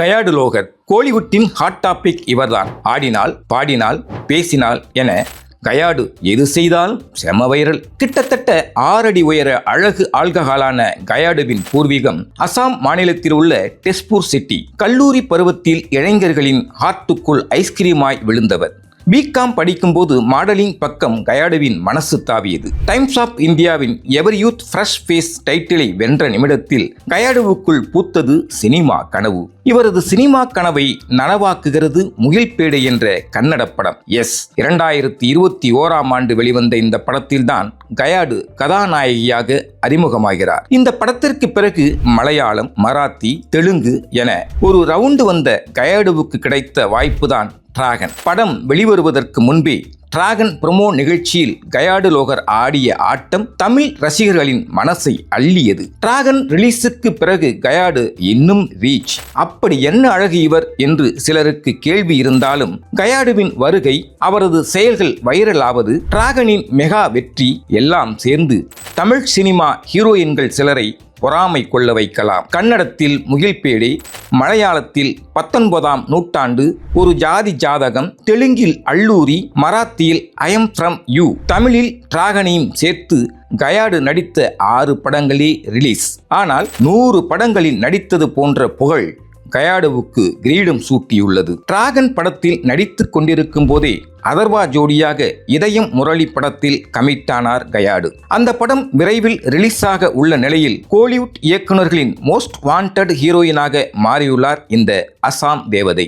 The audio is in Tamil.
கயாடு லோகர் கோலிவுட்டின் ஹாட் டாபிக் இவர்தான். ஆடினால் பாடினால் பேசினால் என கயாடு எது செய்தாலும் செம வைரல். கிட்டத்தட்ட 6 அடி உயர அழகு ஆல்கஹாலான கயாடுவின் பூர்வீகம் அசாம் மாநிலத்தில் உள்ள டெஸ்பூர் சிட்டி. கல்லூரி பருவத்தில் இளைஞர்களின் ஹார்ட்டுக்குள் ஐஸ்கிரீமாய் விழுந்தவர். பிகாம் படிக்கும்போது மாடலிங் பக்கம் கயாடுவின் மனசு தாவியது. டைம்ஸ் ஆஃப் இந்தியாவின் எவர் யூத் ஃப்ரெஷ் ஃபேஸ் டைட்டிலை வென்ற நிமிடத்தில் கயாடுவுக்குள் பூத்தது சினிமா கனவு. இவரது சினிமா கனவை நனவாக்குகிறது முகில்பேடை என்ற கன்னட படம். 2021ஆம் ஆண்டு வெளிவந்த இந்த படத்தில்தான் கயாடு கதாநாயகியாக அறிமுகமாகிறார். இந்த படத்திற்கு பிறகு மலையாளம், மராத்தி, தெலுங்கு என ஒரு ரவுண்டு வந்த கயாடுவுக்கு கிடைத்த வாய்ப்புதான் டிராகன். படம் வெளிவருவதற்கு முன்பே டிராகன் ப்ரோமோ நிகழ்ச்சியில் கயாடு லோகர் ஆடிய ஆட்டம் தமிழ் ரசிகர்களின் மனசை அள்ளியது. டிராகன் ரிலீஸுக்கு பிறகு கயாடு இன்னும் ரீச். அப்படி என்ன அழகு இவர் என்று சிலருக்கு கேள்வி இருந்தாலும் கயாடுவின் வருகை, அவரது செயல்கள் வைரல் ஆவது, டிராகனின் மெகா வெற்றி எல்லாம் சேர்ந்து தமிழ் சினிமா ஹீரோயின்கள் சிலரை பொறாமை கொள்ள வைக்கலாம். கன்னடத்தில் முகில்பேடை, மலையாளத்தில் 19ஆம் நூற்றாண்டு, ஒரு ஜாதி ஜாதகம், தெலுங்கில் அல்லூரி, மராத்தியில் ஐ எம் ஃப்ரம் யூ, தமிழில் டிராகனையும் சேர்த்து கயாடு நடித்த 6 படங்களே ரிலீஸ். ஆனால் 100 படங்களில் நடித்தது போன்ற புகழ் கயாடுவுக்கு கிரீடம் சூட்டியுள்ளது. டிராகன் படத்தில் நடித்துக் கொண்டிருக்கும் போதே அதர்வா ஜோடியாக இதயம் முரளி படத்தில் கமிட்டானார் கயாடு. அந்த படம் விரைவில் ரிலீஸாக உள்ள நிலையில் கோலிவுட் இயக்குநர்களின் மோஸ்ட் வாண்டட் ஹீரோயினாக மாறியுள்ளார் இந்த அசாம் தேவதை.